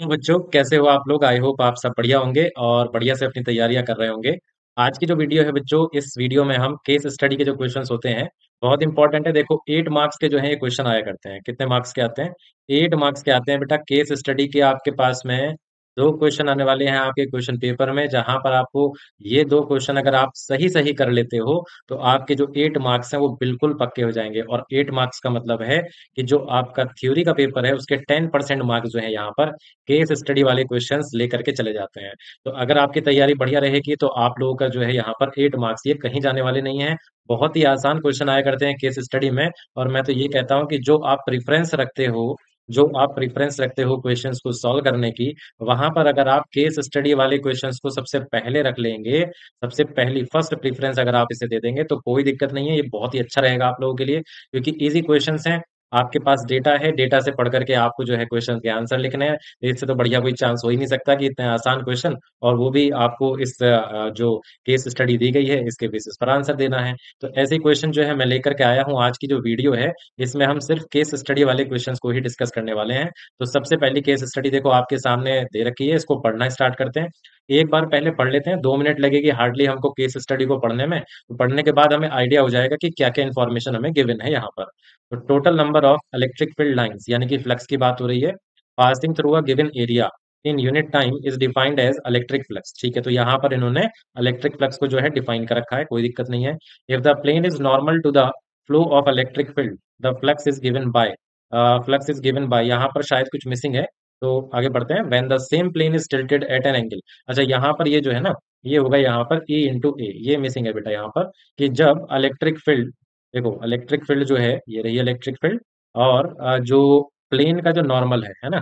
बच्चों, कैसे हो आप लोग? आई होप आप सब बढ़िया होंगे और बढ़िया से अपनी तैयारियां कर रहे होंगे। आज की जो वीडियो है बच्चों, इस वीडियो में हम केस स्टडी के जो क्वेश्चंस होते हैं, बहुत इंपॉर्टेंट है। देखो, 8 मार्क्स के जो है ये क्वेश्चन आया करते हैं। कितने मार्क्स के आते हैं? 8 मार्क्स के आते हैं बेटा। केस स्टडी के आपके पास में दो क्वेश्चन आने वाले हैं आपके क्वेश्चन पेपर में, जहां पर आपको ये दो क्वेश्चन अगर आप सही सही कर लेते हो तो आपके जो 8 मार्क्स हैं वो बिल्कुल पक्के हो जाएंगे। और 8 मार्क्स का मतलब है कि जो आपका थ्योरी का पेपर है उसके 10% मार्क्स जो है यहाँ पर केस स्टडी वाले क्वेश्चंस लेकर के चले जाते हैं। तो अगर आपकी तैयारी बढ़िया रहेगी तो आप लोगों का जो है यहाँ पर 8 मार्क्स ये कहीं जाने वाले नहीं है। बहुत ही आसान क्वेश्चन आया करते हैं केस स्टडी में। और मैं तो ये कहता हूँ कि जो आप प्रेफरेंस रखते हो क्वेश्चंस को सॉल्व करने की, वहां पर अगर आप केस स्टडी वाले क्वेश्चंस को सबसे पहले रख लेंगे, सबसे पहली फर्स्ट प्रेफरेंस अगर आप इसे दे देंगे तो कोई दिक्कत नहीं है। ये बहुत ही अच्छा रहेगा आप लोगों के लिए, क्योंकि इजी क्वेश्चंस हैं। आपके पास डेटा है, डेटा से पढ़ करके आपको जो है क्वेश्चन के आंसर लिखने हैं। इससे तो बढ़िया कोई चांस हो ही नहीं सकता कि इतने आसान क्वेश्चन, और वो भी आपको इस जो केस स्टडी दी गई है इसके बेसिस पर आंसर देना है। तो ऐसे क्वेश्चन जो है मैं लेकर के आया हूँ। आज की जो वीडियो है इसमें हम सिर्फ केस स्टडी वाले क्वेश्चंस को ही डिस्कस करने वाले हैं। तो सबसे पहली केस स्टडी देखो आपके सामने दे रखी है, इसको पढ़ना स्टार्ट करते हैं। एक बार पहले पढ़ लेते हैं, 2 मिनट लगेगी हार्डली हमको केस स्टडी को पढ़ने में। तो पढ़ने के बाद हमें आइडिया हो जाएगा कि क्या क्या इन्फॉर्मेशन हमें गिवन है यहाँ पर। तो total number of electric field lines, यानी कि फ्लक्स की बात हो रही है, passing through a given area in unit time is defined as electric flux. ठीक है, तो यहाँ पर इन्होंने इलेक्ट्रिक फ्लक्स को जो है डिफाइन कर रखा है, कोई दिक्कत नहीं है। If the plane is normal to the flow of electric field, the flux is given by, यहाँ पर शायद कुछ मिसिंग है। तो आगे बढ़ते हैं। When the same plane is tilted at an angle. अच्छा, यहाँ पर ये जो है ना, ये होगा यहाँ पर E इंटू ए, ये मिसिंग है बेटा यहाँ पर। कि जब इलेक्ट्रिक फील्ड, देखो इलेक्ट्रिक फील्ड जो है ये रही इलेक्ट्रिक फील्ड, और जो प्लेन का जो नॉर्मल है ना,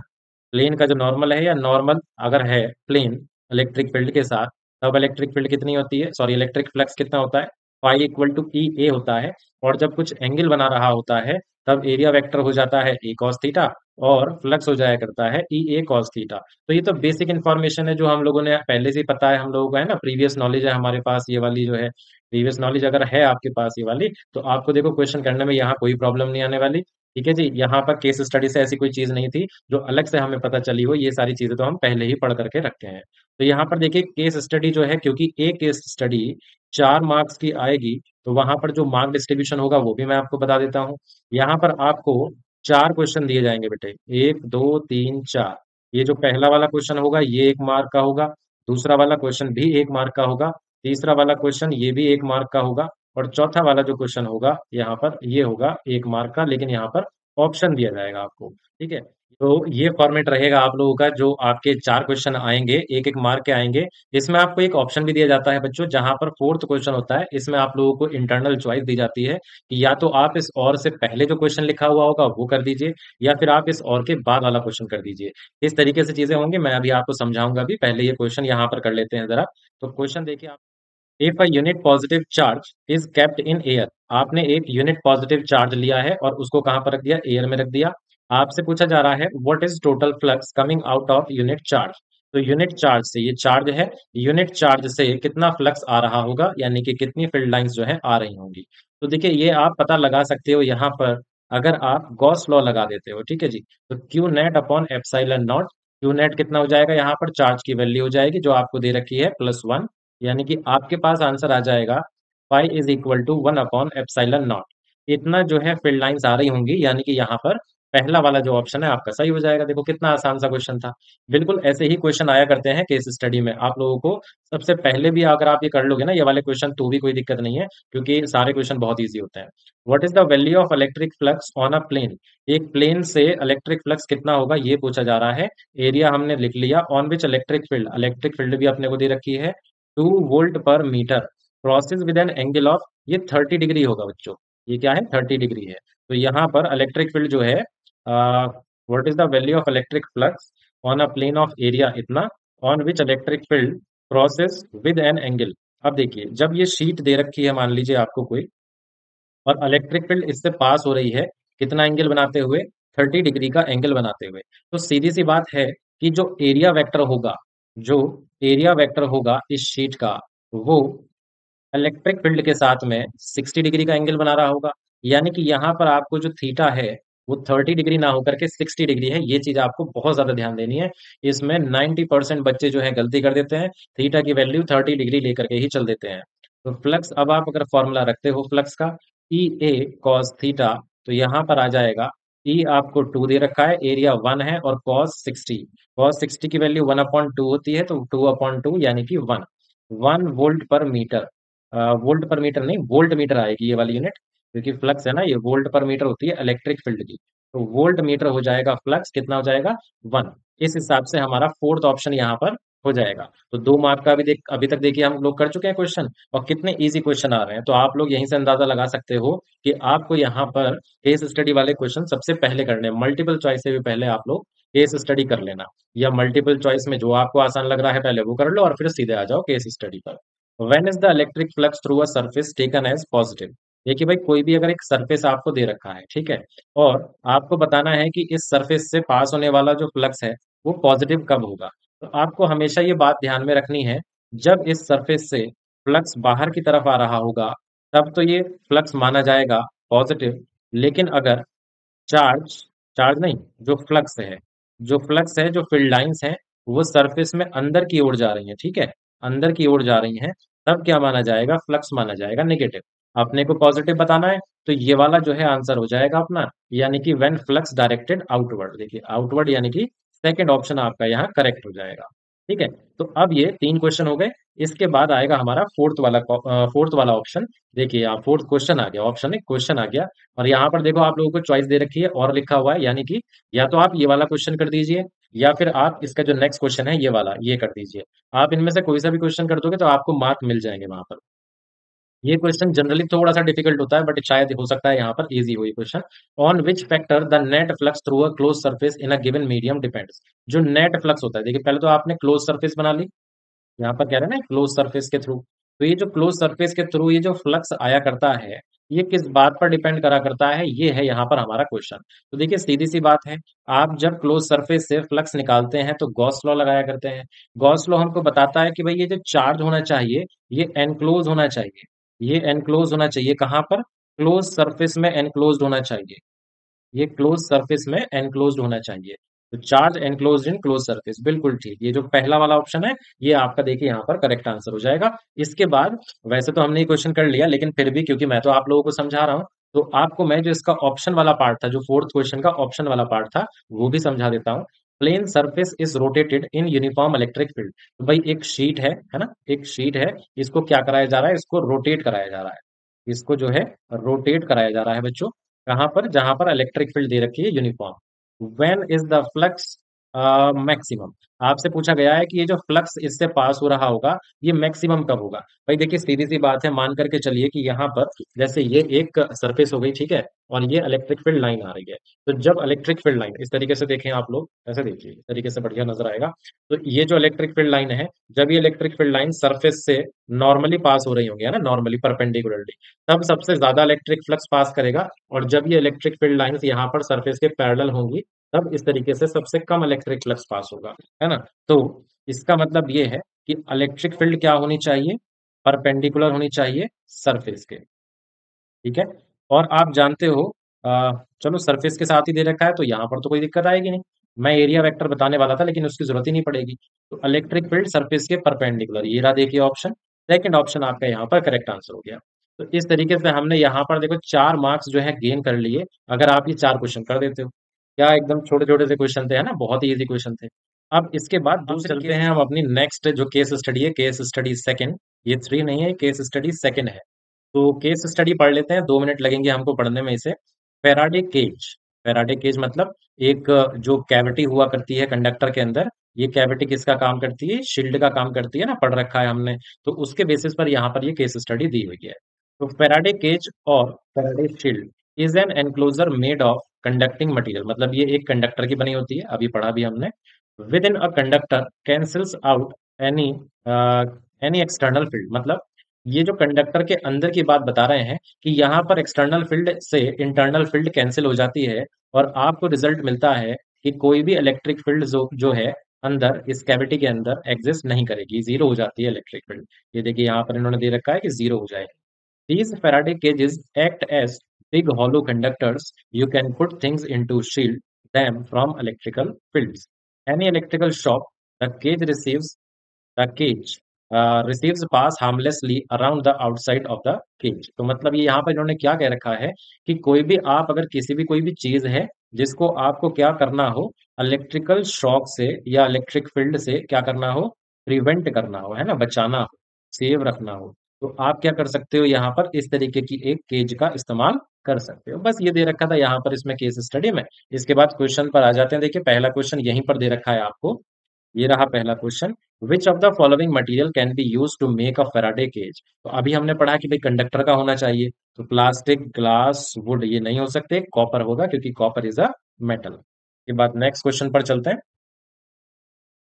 प्लेन का जो नॉर्मल है या नॉर्मल अगर है प्लेन इलेक्ट्रिक फील्ड के साथ, तब इलेक्ट्रिक फील्ड कितनी होती है, सॉरी इलेक्ट्रिक फ्लक्स कितना होता है, फाई इक्वल टू ई ए होता है। और जब कुछ एंगल बना रहा होता है तब एरिया वेक्टर हो जाता है ए कॉस थीटा, और फ्लक्स हो जाया करता है ई ए कॉस थीटा। तो ये तो बेसिक इन्फॉर्मेशन है जो हम लोगों ने पहले से ही पता है, हम लोगों को है ना, प्रीवियस नॉलेज है हमारे पास ये वाली जो है। प्रीवियस नॉलेज अगर है आपके पास ये वाली, तो आपको देखो क्वेश्चन करने में यहाँ कोई प्रॉब्लम नहीं आने वाली। ठीक है जी, यहाँ पर केस स्टडी से ऐसी कोई चीज नहीं थी जो अलग से हमें पता चली हो। ये सारी चीजें तो हम पहले ही पढ़ करके रखे हैं। तो यहाँ पर देखिए केस स्टडी जो है, क्योंकि एक केस स्टडी 4 मार्क्स की आएगी, तो वहां पर जो मार्क डिस्ट्रीब्यूशन होगा वो भी मैं आपको बता देता हूँ। यहाँ पर आपको 4 क्वेश्चन दिए जाएंगे बेटे, 1 2 3 4। ये जो पहला वाला क्वेश्चन होगा ये 1 मार्क का होगा, दूसरा वाला क्वेश्चन भी 1 मार्क का होगा, तीसरा वाला क्वेश्चन ये भी 1 मार्क का होगा, और चौथा वाला जो क्वेश्चन होगा यहाँ पर ये होगा 1 मार्क का, लेकिन यहाँ पर ऑप्शन दिया जाएगा आपको। ठीक है, तो ये फॉर्मेट रहेगा आप लोगों का। जो आपके 4 क्वेश्चन आएंगे, 1 1 मार्क के आएंगे। इसमें आपको एक ऑप्शन भी दिया जाता है बच्चों, जहां पर फोर्थ क्वेश्चन होता है, इसमें आप लोगों को इंटरनल चॉइस दी जाती है कि या तो आप इस और से पहले जो क्वेश्चन लिखा हुआ होगा वो कर दीजिए, या फिर आप इस और के बाद वाला क्वेश्चन कर दीजिए। इस तरीके से चीजें होंगी, मैं अभी आपको समझाऊंगा भी। पहले ये क्वेश्चन यहाँ पर कर लेते हैं जरा। तो क्वेश्चन देखिए आप। If a unit positive charge is kept in air, आपने एक यूनिट पॉजिटिव चार्ज लिया है और उसको कहां पर रख दिया, एयर में रख दिया। आपसे पूछा जा रहा है what is total flux coming out of unit charge. तो यूनिट चार्ज से, ये चार्ज है, यूनिट चार्ज से कितना फ्लक्स आ रहा होगा, यानी कि कितनी फील्ड लाइंस जो है आ रही होंगी। तो देखिए ये आप पता लगा सकते हो यहाँ पर, अगर आप गॉस लॉ लगा देते हो। ठीक है जी, तो Q net upon epsilon not. Q net कितना हो जाएगा, यहाँ पर चार्ज की वैल्यू हो जाएगी जो आपको दे रखी है +1, यानी कि आपके पास आंसर आ जाएगा फाई इज इक्वल टू 1/एप्सिलॉन नॉट। इतना जो है फील्ड लाइंस आ रही होंगी, यानी कि यहाँ पर पहला वाला जो ऑप्शन है आपका सही हो जाएगा। देखो कितना आसान सा क्वेश्चन था। बिल्कुल ऐसे ही क्वेश्चन आया करते हैं केस स्टडी में आप लोगों को। सबसे पहले भी अगर आप ये कर लोगे ना ये वाले क्वेश्चन, तो भी कोई दिक्कत नहीं है, क्योंकि सारे क्वेश्चन बहुत ईजी होते हैं। What is the value of electric flux on a plane. एक प्लेन से इलेक्ट्रिक फ्लक्स कितना होगा ये पूछा जा रहा है। एरिया हमने लिख लिया। ऑन विच इलेक्ट्रिक फील्ड भी अपने को दे रखी है 2 volt per meter, crosses with an angle of, ये 30 डिग्री होगा बच्चों। ये क्या है, 30 डिग्री है। तो यहाँ पर इलेक्ट्रिक फील्ड जो है, what is the value of electric flux on a plane of area इतना, on which electric field crosses with an angle. अब देखिए जब ये शीट दे रखी है, मान लीजिए आपको कोई, और इलेक्ट्रिक फील्ड इससे पास हो रही है, कितना एंगल बनाते हुए, 30 डिग्री का एंगल बनाते हुए। तो सीधी सी बात है कि जो एरिया वेक्टर होगा, जो एरिया वेक्टर होगा इस शीट का, वो इलेक्ट्रिक फील्ड के साथ में 60 डिग्री का एंगल बना रहा होगा। यानी कि यहाँ पर आपको जो थीटा है वो 30 डिग्री ना होकर के 60 डिग्री है। ये चीज आपको बहुत ज्यादा ध्यान देनी है। इसमें 90% बच्चे जो है गलती कर देते हैं, थीटा की वैल्यू 30 डिग्री लेकर के ही चल देते हैं। तो फ्लक्स, अब आप अगर फॉर्मूला रखते हो फ्लक्स का, ई ए कॉस थीटा, तो यहाँ पर आ जाएगा, ई आपको 2 दे रखा है, एरिया 1 है, और कॉस 60 की वैल्यू 1/2 होती है, तो 2/2 यानी कि 1 volt per metre. Volt per metre नहीं, वोल्ट मीटर आएगी ये वाली यूनिट, क्योंकि फ्लक्स है ना, ये वोल्ट पर मीटर होती है इलेक्ट्रिक फील्ड की। तो वोल्ट मीटर हो जाएगा फ्लक्स, कितना हो जाएगा, 1। इस हिसाब से हमारा फोर्थ ऑप्शन यहाँ पर हो जाएगा। तो 2 मार्क का अभी तक देखिए हम लोग कर चुके हैं क्वेश्चन, और कितने इजी क्वेश्चन आ रहे हैं। तो आप लोग यहीं से अंदाजा लगा सकते हो कि आपको यहाँ पर केस स्टडी वाले क्वेश्चन सबसे पहले करने हैं। मल्टीपल चॉइस से भी पहले आप लोग केस स्टडी कर लेना, या मल्टीपल चॉइस में जो आपको आसान लग रहा है पहले वो कर लो, और फिर सीधे आ जाओ केस स्टडी पर। When is the electric flux through a surface taken as positive. देखिए भाई, कोई भी अगर एक सरफेस आपको दे रखा है, ठीक है, और आपको बताना है कि इस सरफेस से पास होने वाला जो फ्लक्स है वो पॉजिटिव कब होगा, तो आपको हमेशा ये बात ध्यान में रखनी है, जब इस सरफेस से फ्लक्स बाहर की तरफ आ रहा होगा तब तो ये फ्लक्स माना जाएगा पॉजिटिव। लेकिन अगर चार्ज चार्ज नहीं, जो फील्ड लाइंस हैं, वो सरफेस में अंदर की ओर जा रही हैं, ठीक है, अंदर की ओर जा रही हैं, तब क्या माना जाएगा, फ्लक्स माना जाएगा नेगेटिव। अपने को पॉजिटिव बताना है, तो ये वाला जो है आंसर हो जाएगा अपना, यानी कि व्हेन फ्लक्स डायरेक्टेड आउटवर्ड। देखिए आउटवर्ड यानी कि सेकंड ऑप्शन आपका यहाँ करेक्ट हो जाएगा। ठीक है, तो अब ये 3 क्वेश्चन हो गए। इसके बाद आएगा हमारा फोर्थ वाला ऑप्शन। देखिए यहाँ फोर्थ क्वेश्चन आ गया, ऑप्शन एक क्वेश्चन आ गया, और यहाँ पर देखो आप लोगों को चॉइस दे रखी है और लिखा हुआ है, यानी कि या तो आप ये वाला क्वेश्चन कर दीजिए, या फिर आप इसका जो नेक्स्ट क्वेश्चन है ये वाला, ये कर दीजिए। आप इनमें से कोई सा भी क्वेश्चन कर दोगे तो आपको मार्क मिल जाएंगे वहां पर। ये क्वेश्चन जनरली थोड़ा सा डिफिकल्ट होता है, बट शायद हो सकता है यहाँ पर इजी हो ये question. On which factor the net flux through a close surface in a given medium depends. जो नेट फ्लक्स होता है, देखिए पहले तो आपने क्लोज सरफेस बना ली, यहाँ पर कह रहे हैं ना क्लोज सरफेस के थ्रू। तो ये जो क्लोज सरफेस के थ्रू ये जो फ्लक्स आया करता है, ये किस बात पर डिपेंड करा करता है, ये है यहाँ पर हमारा क्वेश्चन। तो देखिए सीधी सी बात है, आप जब क्लोज सरफेस से फ्लक्स निकालते हैं तो गॉस लॉ लगाया करते हैं। गॉस लॉ हमको बताता है कि भाई ये जो चार्ज होना चाहिए, ये एनक्लोज होना चाहिए। ये एनक्लोज होना चाहिए कहाँ पर, क्लोज सरफेस में एनक्लोज होना चाहिए। ये क्लोज सरफेस में एनक्लोज्ड होना चाहिए। तो charge enclosed in close surface, बिल्कुल ठीक। ये जो पहला वाला ऑप्शन है, ये आपका देखिए यहाँ पर करेक्ट आंसर हो जाएगा। इसके बाद वैसे तो हमने ये क्वेश्चन कर लिया, लेकिन फिर भी क्योंकि मैं तो आप लोगों को समझा रहा हूँ, तो आपको मैं जो इसका ऑप्शन वाला पार्ट था, जो फोर्थ क्वेश्चन का ऑप्शन वाला पार्ट था, वो भी समझा देता हूँ। Plane surface is rotated in uniform electric field. तो भाई एक शीट है ना, एक शीट है, इसको क्या कराया जा रहा है, इसको रोटेट कराया जा रहा है। इसको जो है रोटेट कराया जा रहा है बच्चों, कहाँ पर, जहां पर इलेक्ट्रिक फील्ड दे रखी है uniform. When is the flux maximum. आपसे पूछा गया है कि ये जो फ्लक्स इससे पास हो रहा होगा, ये मैक्सिमम कब होगा। भाई देखिए सीधी सी बात है, मान करके चलिए कि यहाँ पर जैसे ये एक सरफेस हो गई, ठीक है, और ये इलेक्ट्रिक फील्ड लाइन आ रही है। तो जब इलेक्ट्रिक फील्ड लाइन इस तरीके से देखें आप लोग, ऐसे देखिए, इस तरीके से बढ़िया नजर आएगा। तो ये जो इलेक्ट्रिक फील्ड लाइन है, जब ये इलेक्ट्रिक फील्ड लाइन सरफेस से नॉर्मली पास हो रही होंगी, है ना, नॉर्मली परपेंडिकुलरली, तब सबसे ज्यादा इलेक्ट्रिक फ्लक्स पास करेगा। और जब ये इलेक्ट्रिक फील्ड लाइंस यहाँ पर सरफेस के पैरेलल होंगी, तब इस तरीके से सबसे कम इलेक्ट्रिक फ्लक्स पास होगा, है ना। तो इसका मतलब ये है कि इलेक्ट्रिक फील्ड क्या होनी चाहिए, परपेंडिकुलर होनी चाहिए सरफेस के। ठीक है, और आप जानते हो, चलो सरफेस के साथ ही दे रखा है तो यहाँ पर तो कोई दिक्कत आएगी नहीं। मैं एरिया वेक्टर बताने वाला था, लेकिन उसकी जरूरत ही नहीं पड़ेगी। तो इलेक्ट्रिक फील्ड सरफेस के परपेंडिकुलर, ये रहा देखिए ऑप्शन। सेकंड ऑप्शन आपका यहाँ पर करेक्ट आंसर हो गया। तो इस तरीके से हमने यहाँ पर देखो 4 मार्क्स जो है गेन कर लिए, अगर आप ये 4 क्वेश्चन कर देते हो। क्या एकदम छोटे छोटे से क्वेश्चन थे, है ना, बहुत ही इजी क्वेश्चन थे। अब इसके बाद दूसरे चलते हैं हम अपनी नेक्स्ट जो केस स्टडी है, केस स्टडी सेकंड। ये 3 नहीं है, केस स्टडी सेकंड है। तो केस स्टडी पढ़ लेते हैं, 2 मिनट लगेंगे हमको पढ़ने में इसे। Faraday cage. फेराडे केज मतलब एक जो कैविटी हुआ करती है कंडक्टर के अंदर, ये कैविटी किसका काम करती है, शील्ड का काम करती है ना, पढ़ रखा है हमने। तो उसके बेसिस पर यहाँ पर ये केस स्टडी दी हुई है। तो फेराडे केज और Faraday shield is an enclosure made of conducting material, मतलब ये एक कंडक्टर की बनी होती है, अभी पढ़ा भी हमने। With in a conductor cancels out any any external field, मतलब ये जो कंडक्टर के अंदर की बात बता रहे हैं कि यहाँ पर एक्सटर्नल फील्ड से इंटरनल फील्ड कैंसिल हो जाती है, और आपको रिजल्ट मिलता है कि कोई भी इलेक्ट्रिक फील्ड जो है अंदर इस कैविटी के अंदर एग्जिस्ट नहीं करेगी, जीरो हो जाती है इलेक्ट्रिक फील्ड। ये देखिए यहाँ पर इन्होंने दे रखा है कि जीरो हो जाएगी। These Faraday cages act as big hollow conductors you can put things into shield them from electrical fields. Any electrical shock, the cage receives pass harmlessly around the outside of the cage. तो मतलब ये यहाँ पर इन्होंने क्या कह रखा है कि कोई भी आप अगर किसी भी कोई भी चीज है जिसको आपको क्या करना हो, इलेक्ट्रिकल शॉक से या इलेक्ट्रिक फील्ड से क्या करना हो, प्रिवेंट करना हो, है ना, बचाना हो, सेव रखना हो, तो आप क्या कर सकते हो, यहाँ पर इस तरीके की एक केज का इस्तेमाल कर सकते हो। बस ये दे रखा था यहाँ पर इसमें केस स्टडी में। इसके बाद क्वेश्चन पर आ जाते हैं। देखिए पहला क्वेश्चन यहीं पर दे रखा है आपको। ये रहा पहला question. Which of the following material can be use to make a Faraday cage. तो अभी हमने पढ़ा कि भाई कंडक्टर का होना चाहिए, तो प्लास्टिक, ग्लास, वुड ये नहीं हो सकते, कॉपर होगा क्योंकि कॉपर इज अ मेटल। के बाद नेक्स्ट क्वेश्चन पर चलते हैं।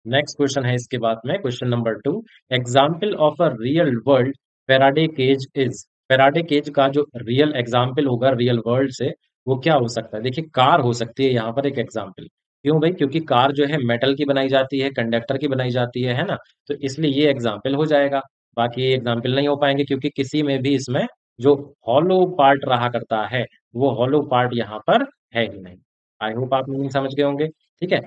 नेक्स्ट क्वेश्चन है इसके बाद में question number 2। Example of a real world Faraday cage is. Faraday cage का जो रियल एग्जाम्पल होगा रियल वर्ल्ड से, वो क्या हो सकता है। देखिए कार हो सकती है यहाँ पर एक एग्जाम्पल। क्यों भाई, क्योंकि कार जो है मेटल की बनाई जाती है, कंडक्टर की बनाई जाती है ना, तो इसलिए ये एग्जाम्पल हो जाएगा। बाकी ये एग्जाम्पल नहीं हो पाएंगे क्योंकि किसी में भी इसमें जो हॉलो पार्ट रहा करता है वो हॉलो पार्ट यहाँ पर है ही नहीं। आई होप आप मीनिंग समझ गए होंगे। ठीक है,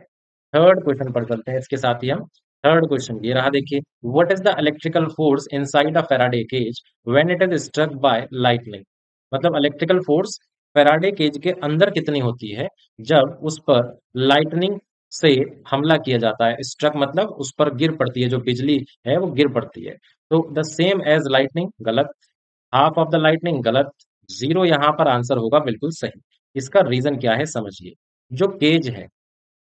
थर्ड क्वेश्चन पर चलते हैं इसके साथ ही हम। थर्ड क्वेश्चन ये रहा, देखिए what is the electrical force inside a Faraday cage when it is struck by lightning. मतलब इलेक्ट्रिकल फोर्स फैराडे केज के अंदर कितनी होती है जब उस पर लाइटनिंग से हमला किया जाता है। स्ट्रक मतलब उस पर गिर पड़ती है, जो बिजली है वो गिर पड़ती है। तो द सेम एज लाइटनिंग गलत, हाफ ऑफ द लाइटनिंग गलत, जीरो यहाँ पर आंसर होगा बिल्कुल सही। इसका रीजन क्या है समझिए। जो केज है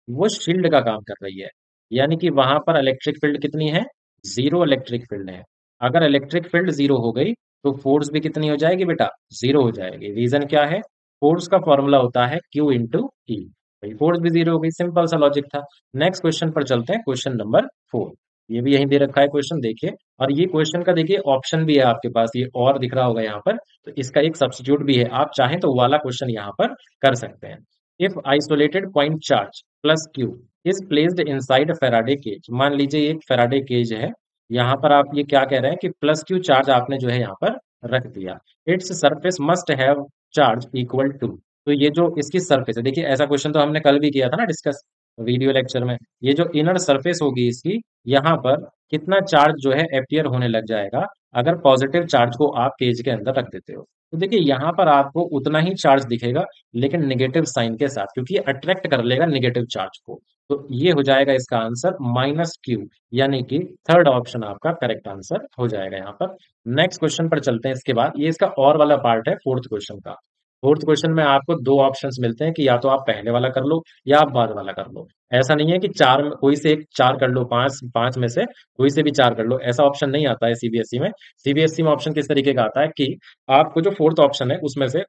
वो शील्ड का काम कर रही है, यानी कि वहां पर इलेक्ट्रिक फील्ड कितनी है, जीरो इलेक्ट्रिक फील्ड है। अगर इलेक्ट्रिक फील्ड जीरो हो गई तो फोर्स भी कितनी हो जाएगी बेटा, जीरो हो जाएगी। रीजन क्या है, फोर्स का फॉर्मूला होता है क्यू इंटू ई। भाई फोर्स भी जीरो हो गई, सिंपल सा लॉजिक था। नेक्स्ट क्वेश्चन पर चलते हैं, क्वेश्चन नंबर 4। ये भी यहीं दे रखा है क्वेश्चन, देखिए। और ये क्वेश्चन का देखिए ऑप्शन भी है आपके पास, ये और दिख रहा होगा यहाँ पर, तो इसका एक सब्स्टिट्यूट भी है। आप चाहें तो वो वाला क्वेश्चन यहाँ पर कर सकते हैं। If isolated point charge plus Q is placed inside Faraday cage. मान लीजिए ये एक फैराडे केज है, यहाँ पर आप ये क्या कह रहे हैं कि प्लस क्यू चार्ज आपने जो है यहाँ पर रख दिया। Its surface must have charge equal to. तो ये जो इसकी सरफेस है, देखिए ऐसा क्वेश्चन तो हमने कल भी किया था ना डिस्कस वीडियो लेक्चर में। ये जो इनर सरफेस होगी इसकी, यहाँ पर कितना चार्ज जो है एपियर होने लग जाएगा अगर पॉजिटिव चार्ज को आप केज के अंदर रख देते हो। तो देखिए यहाँ पर आपको उतना ही चार्ज दिखेगा लेकिन नेगेटिव साइन के साथ, क्योंकि अट्रैक्ट कर लेगा नेगेटिव चार्ज को। तो ये हो जाएगा इसका आंसर माइनस क्यू, यानी कि थर्ड ऑप्शन आपका करेक्ट आंसर हो जाएगा यहाँ पर। नेक्स्ट क्वेश्चन पर चलते हैं इसके बाद। ये इसका और वाला पार्ट है फोर्थ क्वेश्चन का। फोर्थ क्वेश्चन में आपको दो ऑप्शंस मिलते हैं कि या तो आप पहले वाला कर लो या आप बाद वाला कर लो। ऐसा नहीं है कि चार में कोई से एक चार कर लो, पांच पांच में से कोई से भी चार कर लो, ऐसा ऑप्शन नहीं आता है सीबीएसई में। सीबीएसई में ऑप्शन किस तरीके का आता है कि आपको जो फोर्थ ऑप्शन है उसमें से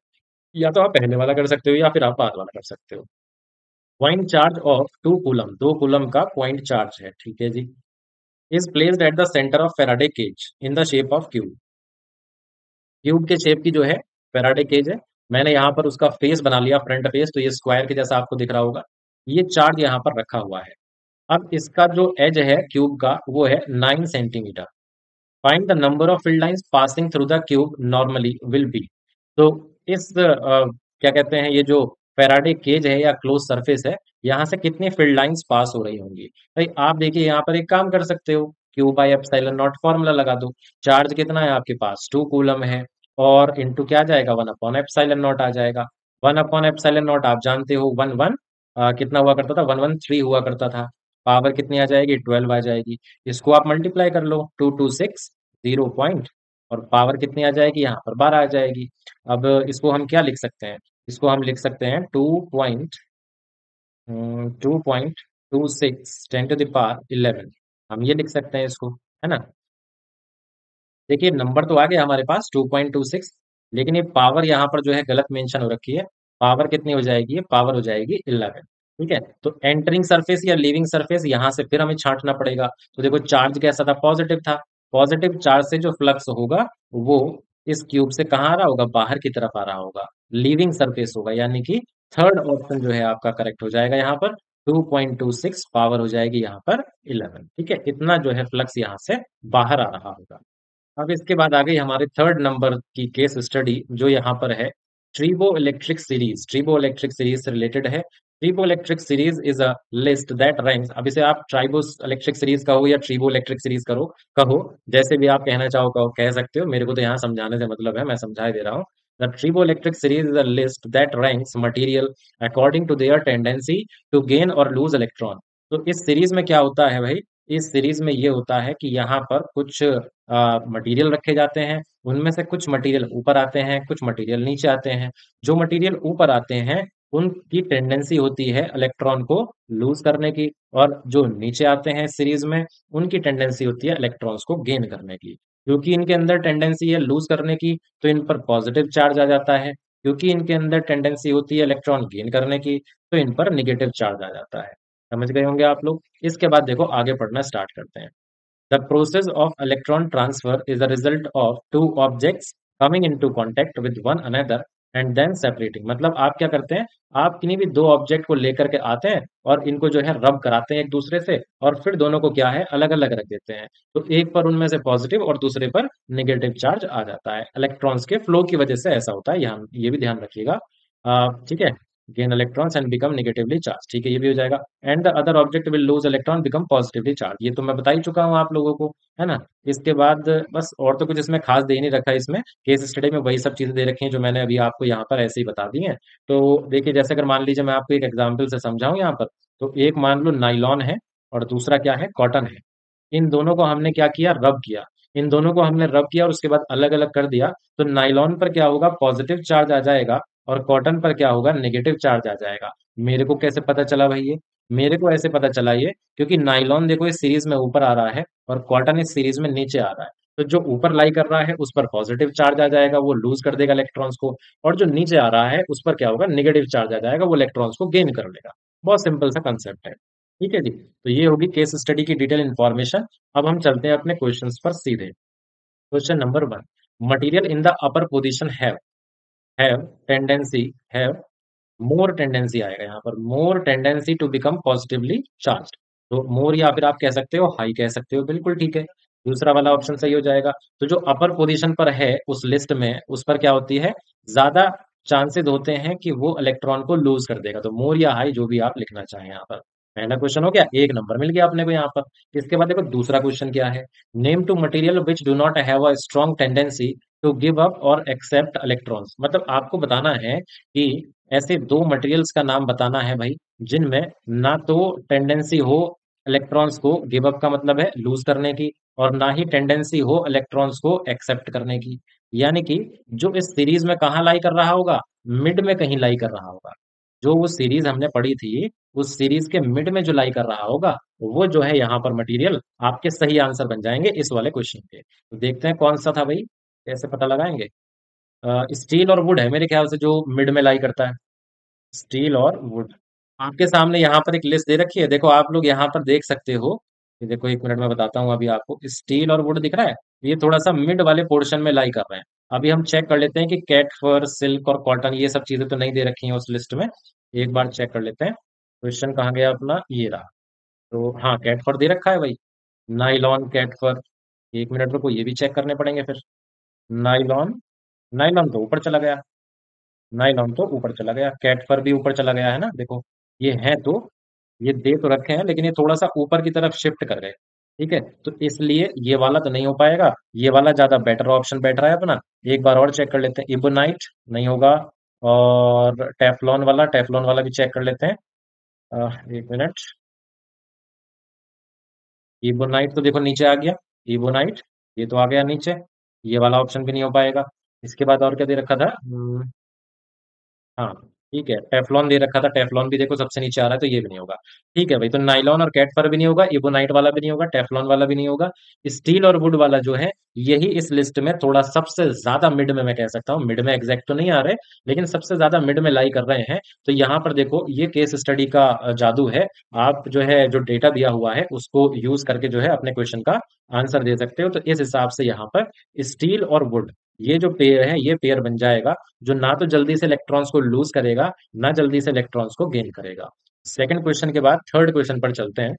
या तो आप पहले वाला कर सकते हो या फिर आप बाद वाला कर सकते हो। Point charge of 2 coulomb, 2 coulomb का पॉइंट चार्ज है, ठीक है जी, is placed at the centre of Faraday cage in the shape of cube. Cube के शेप की जो है फेराडे केज है। मैंने यहाँ पर उसका फेस बना लिया, फ्रंट फेस, तो ये स्क्वायर के जैसा आपको दिख रहा होगा। ये चार्ज यहाँ पर रखा हुआ है। अब इसका जो एज है क्यूब का वो है 9 centimetre. Find the number of field lines passing through the cube normally will be. तो इस क्या कहते हैं, ये जो फैराडे केज है या क्लोज सरफेस है, यहाँ से कितनी फील्ड लाइंस पास हो रही होंगी। भाई आप देखिए यहाँ पर एक काम कर सकते हो, Q by epsilon not formula लगा दो। चार्ज कितना है आपके पास, 2 कूलम है, और इंटू क्या जाएगा, 1/एप्सिलॉन नॉट आ जाएगा। 1/एप्सिलॉन नॉट आप जानते हो, वन वन कितना हुआ करता था, 113 हुआ करता था। पावर कितनी आ जाएगी, 12 आ जाएगी। इसको आप मल्टीप्लाई कर लो, 226 0 पॉइंट, और पावर कितनी आ जाएगी, यहाँ पर 12 आ जाएगी। अब इसको हम क्या लिख सकते हैं, इसको हम लिख सकते हैं 2.26 10 to the power 11। हम ये लिख सकते हैं इसको, है ना। देखिए नंबर तो आ गया हमारे पास 2.26, लेकिन ये पावर यहाँ पर जो है गलत मेंशन हो रखी है। पावर कितनी हो जाएगी, ये पावर हो जाएगी 11। ठीक है, तो एंटरिंग सरफेस या लीविंग सरफेस यहाँ से फिर हमें छांटना पड़ेगा। तो देखो चार्ज कैसा था, पॉजिटिव था। पॉजिटिव चार्ज से जो फ्लक्स होगा वो इस क्यूब से कहाँ आ रहा होगा, बाहर की तरफ आ रहा होगा, लीविंग सरफेस होगा, यानी कि थर्ड ऑप्शन जो है आपका करेक्ट हो जाएगा यहाँ पर। 2.26 पावर हो जाएगी यहाँ पर 11। ठीक है, इतना जो है फ्लक्स यहाँ से बाहर आ रहा होगा। अब इसके बाद आ गई हमारे थर्ड नंबर की केस स्टडी जो यहाँ पर है। ट्रीबो इलेक्ट्रिक सीरीज से रिलेटेड है। Treebo electric series is a list that ranks, अब इसे आप ट्राइबो इलेक्ट्रिक सीरीज कहो या ट्रीबो इलेक्ट्रिक सीरीज करो, कहो जैसे भी आप कहना चाहो कहो, कह सकते हो, मेरे को तो यहाँ समझाने से मतलब है, मैं समझा ही दे रहा हूँ। The triboelectric series is a list that ranks material according to their tendency to gain और लूज इलेक्ट्रॉन। तो इस सीरीज में क्या होता है भाई, इस सीरीज में ये होता है कि यहाँ पर कुछ मटेरियल रखे जाते हैं, उनमें से कुछ मटेरियल ऊपर आते हैं, कुछ मटेरियल नीचे आते हैं। जो मटेरियल ऊपर आते हैं उनकी टेंडेंसी होती है इलेक्ट्रॉन को लूज करने की, और जो नीचे आते हैं सीरीज में उनकी टेंडेंसी होती है इलेक्ट्रॉन्स को गेन करने की। क्योंकि इनके अंदर टेंडेंसी है लूज करने की, तो इन पर पॉजिटिव चार्ज आ जाता है। क्योंकि इनके अंदर टेंडेंसी होती है इलेक्ट्रॉन गेन करने की, तो इन पर निगेटिव चार्ज आ जाता है। समझ गए होंगे आप लोग। इसके बाद देखो आगे पढ़ना स्टार्ट करते हैं। The process of electron transfer is a result of two objects coming into contact with one another and then separating। मतलब आप क्या करते हैं, आप किन्हीं भी दो ऑब्जेक्ट को लेकर के आते हैं और इनको जो है रब कराते हैं एक दूसरे से, और फिर दोनों को क्या है अलग अलग रख देते हैं। तो एक पर उनमें से पॉजिटिव और दूसरे पर नेगेटिव चार्ज आ जाता है। इलेक्ट्रॉन्स के फ्लो की वजह से ऐसा होता है, यहाँ ये भी ध्यान रखिएगा। ठीक है, gain electrons and become negatively charge, ठीक है, ये भी हो जाएगा। And the other object will lose electron become positively charge, ये तो मैं बता ही चुका हूँ आप लोगों को, है ना। इसके बाद बस और तो कुछ इसमें खास दे ही नहीं रखा है, इसमें केस स्टडी में वही सब चीजें दे रखी हैं जो मैंने अभी आपको यहाँ पर ऐसे ही बता दी हैं। तो देखिए जैसे अगर मान लीजिए मैं आपको एक एग्जाम्पल से समझाऊं यहाँ पर, तो एक मान लो नाइलॉन है और दूसरा क्या है, कॉटन है। इन दोनों को हमने क्या किया, रब किया। इन दोनों को हमने रब किया और उसके बाद अलग अलग कर दिया, तो नाइलॉन पर क्या होगा, पॉजिटिव चार्ज आ जाएगा, और कॉटन पर क्या होगा, नेगेटिव चार्ज आ जाएगा। मेरे को कैसे पता चला भाई ये, मेरे को ऐसे पता चला ये, क्योंकि नाइलॉन देखो इस सीरीज में ऊपर आ रहा है और कॉटन इस सीरीज में नीचे आ रहा है। तो जो ऊपर लाई कर रहा है उस पर पॉजिटिव चार्ज आ जाएगा, वो लूज कर देगा इलेक्ट्रॉन्स को, और जो नीचे आ रहा है उस पर क्या होगा, नेगेटिव चार्ज आ जाएगा, वो इलेक्ट्रॉन्स को गेन कर लेगा। बहुत सिंपल सा कंसेप्ट है। ठीक है जी, तो ये होगी केस स्टडी की डिटेल इंफॉर्मेशन। अब हम चलते हैं अपने क्वेश्चंस पर सीधे। Question number 1, material in the upper position have tendency have more tendency आएगा यहाँ पर, more tendency to become positively charge. तो मोर या फिर आप कह सकते हो हाई कह सकते हो, बिल्कुल ठीक है, दूसरा वाला ऑप्शन सही हो जाएगा। तो जो अपर पोजीशन पर है उस लिस्ट में, उस पर क्या होती है, ज्यादा चांसेस होते हैं कि वो इलेक्ट्रॉन को लूज कर देगा। तो मोर या हाई जो भी आप लिखना चाहें यहाँ पर। पहला क्वेश्चन हो गया, एक नंबर मिल गया अपने को यहाँ पर। इसके बाद देखो दूसरा क्वेश्चन क्या है, name two material which do not have a strong tendency to give up और एक्सेप्ट इलेक्ट्रॉन्स। मतलब आपको बताना है कि ऐसे दो मटेरियल्स का नाम बताना है भाई, जिनमें ना तो टेंडेंसी हो इलेक्ट्रॉन्स को गिव अप का मतलब है लूज करने की, और ना ही टेंडेंसी हो इलेक्ट्रॉन्स को एक्सेप्ट करने की। यानी कि जो इस सीरीज में कहाँ लाई कर रहा होगा, मिड में कहीं लाई कर रहा होगा। जो वो सीरीज हमने पढ़ी थी, उस सीरीज के मिड में जो लाई कर रहा होगा, वो जो है यहाँ पर मटेरियल आपके सही आंसर बन जाएंगे इस वाले क्वेश्चन के। तो देखते हैं कौन सा था भाई, कैसे पता लगाएंगे। स्टील और वुड है मेरे ख्याल से जो मिड में लाई करता है, स्टील और वुड। आपके सामने यहाँ पर एक लिस्ट दे रखी है, देखो आप लोग यहाँ पर देख सकते हो। ये देखो एक मिनट में बताता हूँ अभी आपको, स्टील और वुड दिख रहा है, ये थोड़ा सा मिड वाले पोर्शन में लाई कर रहे हैं। अभी हम चेक कर लेते हैं कि कैट फर, सिल्क और कॉटन ये सब चीजें तो नहीं दे रखी हैं उस लिस्ट में। एक बार चेक कर लेते हैं। क्वेश्चन कहाँ गया अपना, ये रहा। तो हाँ कैट फर दे रखा है भाई, नाइलॉन, कैट फर। एक मिनट रुको, ये भी चेक करने पड़ेंगे फिर। नाइलॉन, नाइलॉन तो ऊपर चला गया, नाइलॉन तो ऊपर चला गया, कैट फर भी ऊपर चला गया है ना, देखो ये है तो, ये दे तो रखे हैं लेकिन ये थोड़ा सा ऊपर की तरफ शिफ्ट कर गए। ठीक है, तो इसलिए ये वाला तो नहीं हो पाएगा, ये वाला ज्यादा बेटर ऑप्शन बैठ रहा है अपना। एक बार और चेक कर लेते हैं, इबोनाइट नहीं होगा, और टेफ्लॉन वाला भी चेक कर लेते हैं। एक मिनट, इबोनाइट तो देखो नीचे आ गया, इबोनाइट ये तो आ गया नीचे, ये वाला ऑप्शन भी नहीं हो पाएगा। इसके बाद और क्या दे रखा था, हाँ ठीक है, टेफ्लॉन दे रखा था, टेफ्लॉन भी देखो सबसे नीचे आ रहा है, तो ये भी नहीं होगा। ठीक है भाई, तो नाइलॉन और कैट फर भी नहीं होगा, इबोनाइट वाला भी नहीं होगा, टेफ्लॉन वाला भी नहीं होगा। स्टील और वुड वाला जो है, यही इस लिस्ट में थोड़ा सबसे ज्यादा मिड में, मैं कह सकता हूँ मिड में, एग्जैक्ट तो नहीं आ रहे लेकिन सबसे ज्यादा मिड में लाई कर रहे हैं। तो यहाँ पर देखो ये केस स्टडी का जादू है। आप जो है जो डेटा दिया हुआ है उसको यूज करके जो है अपने क्वेश्चन का आंसर दे सकते हो। तो इस हिसाब से यहाँ पर स्टील और वुड, ये जो पेयर है ये पेयर बन जाएगा, जो ना तो जल्दी से इलेक्ट्रॉन्स को लूज करेगा, ना जल्दी से इलेक्ट्रॉन्स को गेन करेगा। सेकंड क्वेश्चन के बाद थर्ड क्वेश्चन पर चलते हैं।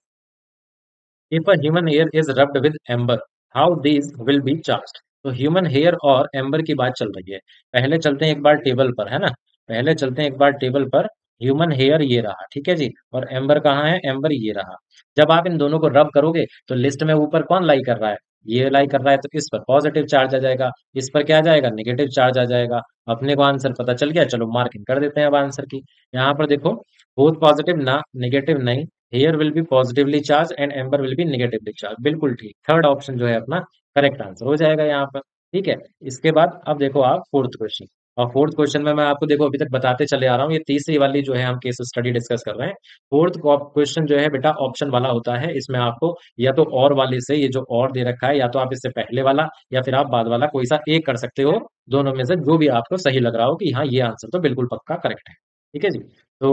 If a human air is rubbed with amber, how these will be charged. तो ह्यूमन हेयर और एम्बर की बात चल रही है। पहले चलते हैं एक बार टेबल पर, है ना? पहले चलते हैं एक बार टेबल पर। ह्यूमन हेयर ये रहा, ठीक है जी। और एम्बर कहाँ है? एम्बर ये रहा। जब आप इन दोनों को रब करोगे तो लिस्ट में ऊपर कौन लाई कर रहा है? ये लाई कर रहा है, तो इस पर पॉजिटिव चार्ज आ जाएगा, इस पर क्या आ जाएगा? नेगेटिव चार्ज आ जाएगा। अपने को आंसर पता चल गया, चलो मार्किंग कर देते हैं अब आंसर की। यहाँ पर देखो, बोथ पॉजिटिव ना, नेगेटिव नहीं। Hair will be positively charge and amber will be negatively charge, बिल्कुल ठीक। थर्ड ऑप्शन जो है अपना करेक्ट आंसर हो जाएगा यहाँ पर। ठीक है। इसके बाद अब देखो आप फोर्थ क्वेश्चन। और फोर्थ क्वेश्चन में मैं आपको देखो अभी तक बताते चले आ रहा हूँ, ये तीसरी वाली जो है हम केस स्टडी डिस्कस कर रहे हैं। फोर्थ क्वेश्चन जो है बेटा ऑप्शन वाला होता है, इसमें आपको या तो और वाले से, ये जो और दे रखा है, या तो आप इससे पहले वाला या फिर आप बाद वाला कोई सा एक कर सकते हो। दोनों में से जो भी आपको सही लग रहा हो कि हाँ ये आंसर तो बिल्कुल पक्का करेक्ट है। ठीक है जी। तो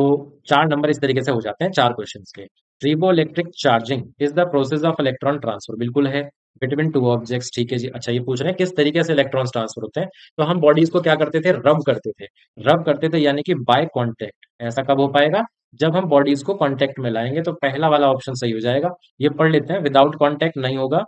4 नंबर इस तरीके से हो जाते हैं 4 क्वेश्चन के। Triboelectric charging is the process of electron transfer, बिल्कुल है। बिटवीन टू ऑब्जेक्ट्स, ठीक है जी। अच्छा, ये पूछ रहे हैं किस तरीके से इलेक्ट्रॉन्स ट्रांसफर होते हैं। तो हम बॉडीज को क्या करते थे? रब करते थे। रब करते थे यानी कि बाय कांटेक्ट। ऐसा कब हो पाएगा? जब हम बॉडीज को कांटेक्ट में लाएंगे, तो पहला वाला ऑप्शन सही हो जाएगा। ये पढ़ लेते हैं, विदाउट कांटेक्ट नहीं होगा।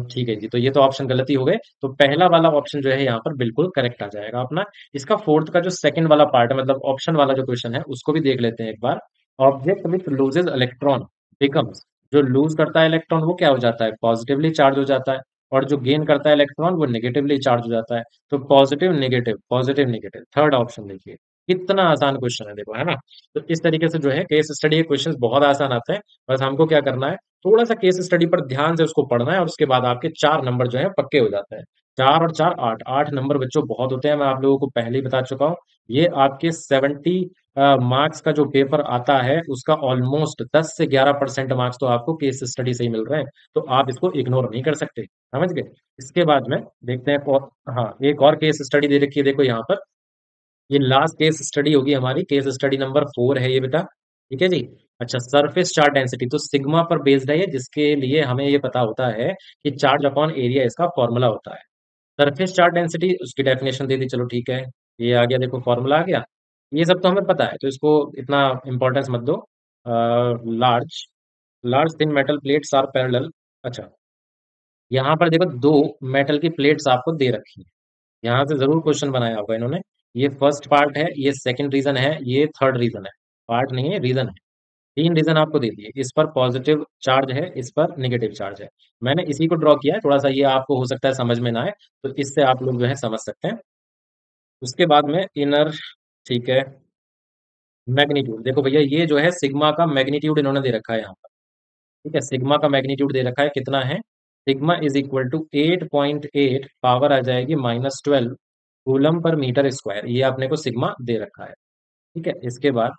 ठीक है जी, तो ये तो ऑप्शन गलत ही हो गए। तो पहला वाला ऑप्शन जो है यहाँ पर बिल्कुल करेक्ट आ जाएगा अपना। इसका फोर्थ का जो सेकंड वाला पार्ट है, मतलब ऑप्शन वाला जो क्वेश्चन है, उसको भी देख लेते हैं एक बार। Object with loses electron becomes, जो लूज करता है इलेक्ट्रॉन वो क्या हो जाता है? पॉजिटिवली चार्ज हो जाता है। और जो गेन करता है इलेक्ट्रॉन वो नेगेटिवली चार्ज हो जाता है। तो positive negative, positive negative, third option देखिए। कितना आसान क्वेश्चन है देखो, है ना? तो इस तरीके से जो है केस स्टडी के क्वेश्चन बहुत आसान आते हैं। बस हमको क्या करना है, थोड़ा सा केस स्टडी पर ध्यान से उसको पढ़ना है, और उसके बाद आपके 4 नंबर जो है पक्के हो जाते हैं। 4 और 4 8, 8 नंबर बच्चों बहुत होते हैं, मैं आप लोगों को पहले ही बता चुका हूँ। ये आपके 70 मार्क्स का जो पेपर आता है उसका ऑलमोस्ट 10 से 11% मार्क्स तो आपको केस स्टडी से ही मिल रहे हैं। तो आप इसको इग्नोर नहीं कर सकते, समझ गए? इसके बाद में देखते हैं और, हाँ एक और केस स्टडी दे रखी है देखो यहाँ पर। ये लास्ट केस स्टडी होगी हमारी, केस स्टडी नंबर 4 है ये बेटा। ठीक है जी। अच्छा, सरफेस चार्ज डेंसिटी तो सिग्मा पर बेस्ड है ये, जिसके लिए हमें ये पता होता है कि चार्ज अपॉन एरिया इसका फॉर्मूला होता है। सरफेस चार्ज डेंसिटी उसकी डेफिनेशन दे दी, चलो ठीक है। ये आ गया, देखो फॉर्मूला आ गया। ये सब तो हमें पता है, तो इसको इतना इंपॉर्टेंस मत दो। Large large thin metal plates are parallel. अच्छा, यहाँ पर देखो दो मेटल की प्लेट्स आपको दे रखी है। यहाँ से जरूर क्वेश्चन बनाया होगा इन्होंने। ये फर्स्ट पार्ट है, ये सेकंड रीजन है, ये थर्ड रीजन है। पार्ट नहीं है, रीजन है। 3 रीजन आपको दे दिए, इस पर पॉजिटिव चार्ज है, इस पर नेगेटिव चार्ज है। मैंने इसी को ड्रॉ किया है, थोड़ा सा ये आपको हो सकता है समझ में ना आए, तो इससे आप लोग जो है समझ सकते हैं। उसके बाद में इनर, ठीक है, मैग्नीट्यूड देखो भैया, ये जो है सिग्मा का मैग्नीट्यूड इन्होंने दे रखा है यहाँ पर। ठीक है, सिग्मा का मैग्नीट्यूड दे रखा है, कितना है? Sigma is equal to 8.8, power आ जाएगी -12 कूलम पर मीटर स्क्वायर, ये आपने को सिग्मा दे रखा है। ठीक है। इसके बाद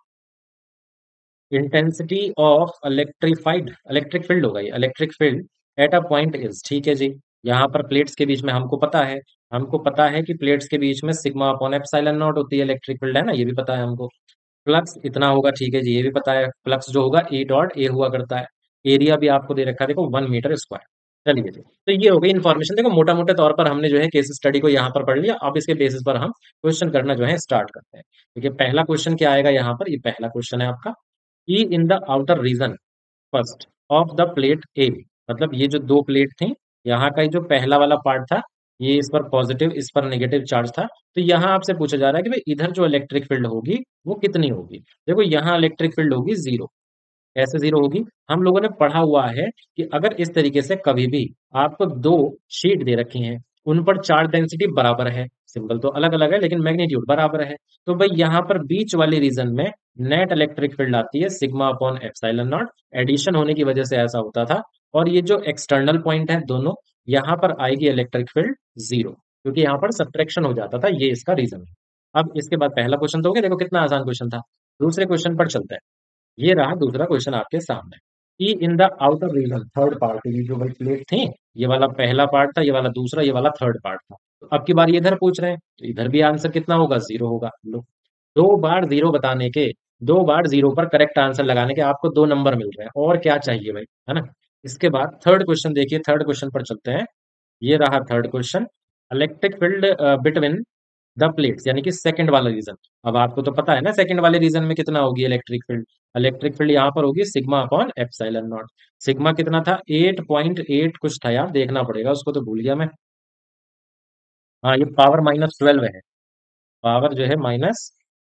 intensity of electrified, electric field होगा ये, electric field at a point is, ठीक है जी। यहाँ पर प्लेट्स के बीच में हमको पता है कि प्लेट्स के बीच में सिग्मा अपॉन एप्सिलॉन नॉट होती है इलेक्ट्रिक फील्ड, है ना? ये भी पता है हमको। फ्लक्स इतना होगा, ठीक है जी, ये भी पता है। फ्लक्स जो होगा ए डॉट ए हुआ करता है। एरिया भी आपको दे रखा है देखो, 1 मीटर स्क्वायर। चलिए जी, तो ये हो गई इन्फॉर्मेशन। देखो मोटा मोटे तौर पर हमने जो है केस स्टडी को यहाँ पर पढ़ लिया। अब इसके बेसिस पर हम क्वेश्चन करना जो है स्टार्ट करते हैं। देखिए पहला क्वेश्चन क्या आएगा यहाँ पर, ये पहला क्वेश्चन है आपका। E in the outer region first of the plate A, मतलब ये जो दो प्लेट थी, यहाँ का ये जो पहला वाला पार्ट था, ये इस पर पॉजिटिव इस पर नेगेटिव चार्ज था। तो यहाँ आपसे पूछा जा रहा है कि भाई इधर जो इलेक्ट्रिक फील्ड होगी वो कितनी होगी। देखो यहाँ इलेक्ट्रिक फील्ड होगी 0। कैसे 0 होगी? हम लोगों ने पढ़ा हुआ है कि अगर इस तरीके से कभी भी आपको दो शीट दे रखी हैं, उन पर चार्ज डेंसिटी बराबर है, सिंबल तो अलग अलग है लेकिन मैग्नीट्यूड बराबर है, तो भाई यहाँ पर बीच वाली रीजन में नेट इलेक्ट्रिक फील्ड आती है sigma upon epsilon nought. Addition होने की वजह से ऐसा होता था। और ये जो एक्सटर्नल पॉइंट है दोनों, यहाँ पर आएगी इलेक्ट्रिक फील्ड 0, क्योंकि यहाँ पर सब्ट्रैक्शन हो जाता था, ये इसका रीजन है। अब इसके बाद पहला क्वेश्चन तो हो गया, देखो कितना आसान क्वेश्चन था। दूसरे क्वेश्चन पर चलते हैं। ये रहा दूसरा क्वेश्चन आपके सामने। E in the outer region third part, ये जो भाई प्लेट थी, ये वाला पहला पार्ट था, ये वाला दूसरा, ये वाला थर्ड पार्ट था। तो अब की बार ये इधर पूछ रहे हैं, तो इधर भी आंसर कितना होगा? 0 होगा। लो, 2 बार 0 बताने के, 2 बार 0 पर करेक्ट आंसर लगाने के आपको 2 नंबर मिल रहे हैं, और क्या चाहिए भाई, है ना? इसके बाद थर्ड क्वेश्चन देखिए, थर्ड क्वेश्चन पर चलते हैं। ये रहा third question. Electric field between the plates, यानी कि सेकंड वाला रीजन। अब आपको तो पता है ना सेकंड वाले रीजन में कितना होगी इलेक्ट्रिक फील्ड। इलेक्ट्रिक फील्ड यहाँ पर होगी sigma upon epsilon not. Sigma कितना था? 8.8 कुछ था यार, देखना पड़ेगा उसको, तो भूल गया मैं। हाँ, ये पावर -12 है। पावर जो है माइनस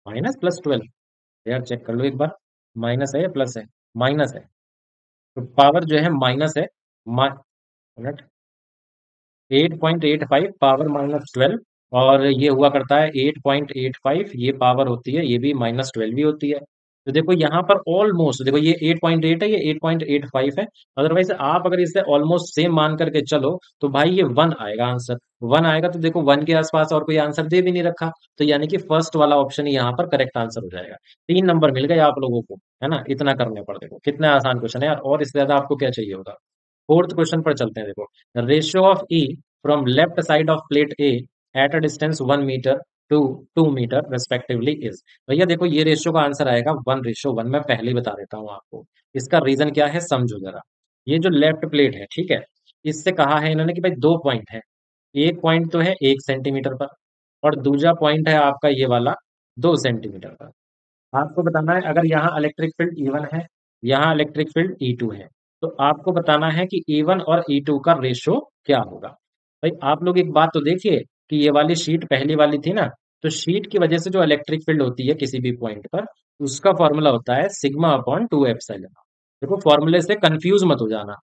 माइनस +12। यार चेक कर लो एक बार, माइनस है या प्लस है? माइनस है। तो पावर जो है माइनस है। मिनट, 8.85 पावर -12, और ये हुआ करता है 8.85, ये पावर होती है, ये भी -12 भी होती है। तो देखो यहाँ पर ऑलमोस्ट, देखो ये 8.8 है, ये 8.85 है। अदरवाइज आप अगर इसे ऑलमोस्ट सेम मान करके चलो तो भाई ये 1 आएगा आंसर। 1 आएगा तो देखो 1 के आसपास और कोई आंसर दे भी नहीं रखा, तो यानी कि फर्स्ट वाला ऑप्शन ही यहाँ पर करेक्ट आंसर हो जाएगा। 3 नंबर मिल गए आप लोगों को, है ना? इतना करने पर देखो कितना आसान क्वेश्चन है यार, और इससे ज्यादा आपको क्या चाहिए होगा। फोर्थ क्वेश्चन पर चलते हैं। देखो, ratio of E from left side of plate A at a distance 1 meter to 2 meter respectively is. भैया देखो ये रेशियो का आंसर आएगा 1:1। मैं पहले ही बता देता हूँ आपको, इसका रीजन क्या है समझो जरा। ये जो लेफ्ट प्लेट है, ठीक है, इससे कहा है इन्होंने कि भाई 2 पॉइंट है। एक पॉइंट तो है 1 सेंटीमीटर पर, और दूसरा पॉइंट है आपका ये वाला 2 सेंटीमीटर पर। आपको बताना है अगर यहाँ इलेक्ट्रिक फील्ड E1 है, यहाँ इलेक्ट्रिक फील्ड E2 है, तो आपको बताना है कि E1 और E2 का रेशो क्या होगा। भाई आप लोग एक बात तो देखिए कि ये वाली शीट पहली वाली थी ना, तो शीट की वजह से जो इलेक्ट्रिक फील्ड होती है किसी भी पॉइंट पर, उसका फॉर्मूला होता है σ/2 एप्सिलॉन। देखो फॉर्मूले से कंफ्यूज मत हो जाना,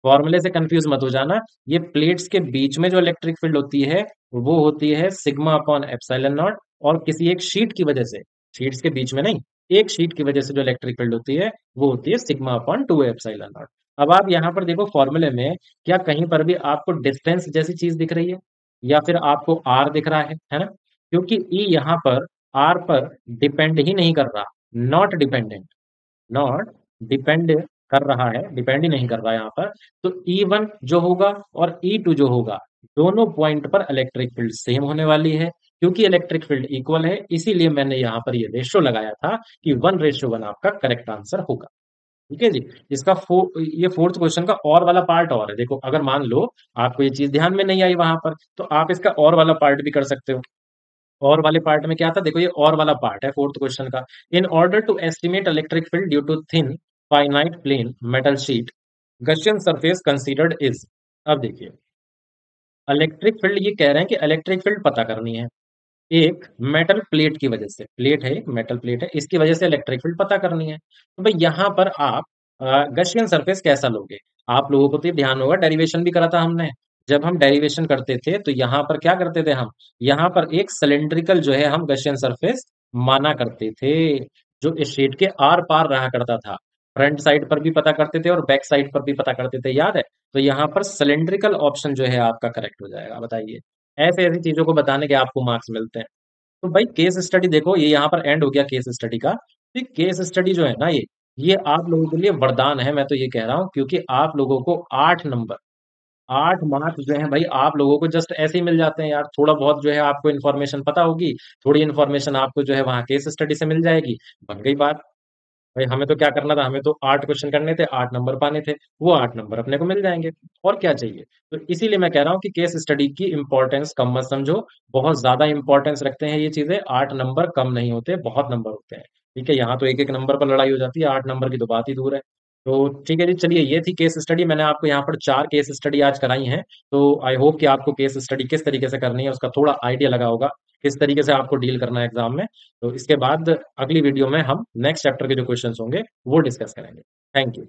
फॉर्मूले से कंफ्यूज मत हो जाना। ये प्लेट्स के बीच में जो इलेक्ट्रिक फील्ड होती है वो होती है σ/ε0, और किसी एक शीट की वजह से, शीट्स के बीच में नहीं, एक शीट की वजह से जो इलेक्ट्रिक फील्ड होती है वो होती है σ/2 एप्सिलॉन नॉट। अब आप यहाँ पर देखो फॉर्मूले में, क्या कहीं पर भी आपको डिस्टेंस जैसी चीज दिख रही है, या फिर आपको आर दिख रहा है ना? क्योंकि ई यहाँ पर आर पर डिपेंड ही नहीं कर रहा, नॉट डिपेंडेंट, नॉट डिपेंड कर रहा है, डिपेंड ही नहीं कर रहा है यहाँ पर। तो E1 जो होगा और E2 जो होगा, दोनों पॉइंट पर इलेक्ट्रिक फील्ड सेम होने वाली है, क्योंकि इलेक्ट्रिक फील्ड इक्वल है। इसीलिए मैंने यहाँ पर ये रेशो लगाया था कि 1:1 आपका करेक्ट आंसर होगा। ठीक है जी। ये फोर्थ क्वेश्चन का और वाला पार्ट और है। देखो अगर मान लो आपको ये चीज ध्यान में नहीं आई वहां पर, तो आप इसका और वाला पार्ट भी कर सकते हो। और वाले पार्ट में क्या था, देखो ये और वाला पार्ट है फोर्थ क्वेश्चन का। In order to estimate electric field due to thin finite plane metal sheet, Gaussian surface considered is. अब देखिए, इलेक्ट्रिक फील्ड ये कह रहे हैं कि इलेक्ट्रिक फील्ड पता करनी है एक मेटल प्लेट की वजह से। प्लेट है, एक मेटल प्लेट है, इसकी वजह से इलेक्ट्रिक फील्ड पता करनी है। तो भाई यहाँ पर आप गशियन सरफेस कैसा लोगे? आप लोगों को तो ये ध्यान होगा, डेरिवेशन भी करा था हमने। जब हम डेरिवेशन करते थे तो यहाँ पर क्या करते थे हम, यहाँ पर एक सिलेंड्रिकल जो है हम गशियन सरफेस माना करते थे, जो इस शीट के आर पार रहा करता था। फ्रंट साइड पर भी पता करते थे और बैक साइड पर भी पता करते थे, याद है? तो यहाँ पर सिलेंड्रिकल ऑप्शन जो है आपका करेक्ट हो जाएगा। बताइए, ऐसे ऐसी चीजों को बताने के आपको मार्क्स मिलते हैं। तो भाई केस स्टडी देखो, ये यहाँ पर एंड हो गया केस स्टडी का। तो ये केस स्टडी जो है ना, ये आप लोगों के लिए वरदान है, मैं तो ये कह रहा हूँ, क्योंकि आप लोगों को 8 नंबर, 8 मार्क्स जो है भाई आप लोगों को जस्ट ऐसे ही मिल जाते हैं यार। थोड़ा बहुत जो है आपको इन्फॉर्मेशन पता होगी, थोड़ी इन्फॉर्मेशन आपको जो है वहाँ केस स्टडी से मिल जाएगी, बन गई बात। भाई हमें तो क्या करना था, हमें तो 8 क्वेश्चन करने थे, 8 नंबर पाने थे, वो 8 नंबर अपने को मिल जाएंगे। और क्या चाहिए? तो इसीलिए मैं कह रहा हूँ कि केस स्टडी की इंपॉर्टेंस कम मत समझो, बहुत ज्यादा इंपॉर्टेंस रखते हैं ये चीजें। 8 नंबर कम नहीं होते, बहुत नंबर होते हैं। ठीक है, यहाँ तो एक एक नंबर पर लड़ाई हो जाती है, 8 नंबर की तो बात ही दूर है। तो ठीक है जी, चलिए ये थी केस स्टडी। मैंने आपको यहाँ पर 4 केस स्टडी आज कराई हैं। तो आई होप कि आपको केस स्टडी किस तरीके से करनी है उसका थोड़ा आइडिया लगा होगा, किस तरीके से आपको डील करना है एग्जाम में। तो इसके बाद अगली वीडियो में हम नेक्स्ट चैप्टर के जो क्वेश्चंस होंगे वो डिस्कस करेंगे। Thank you.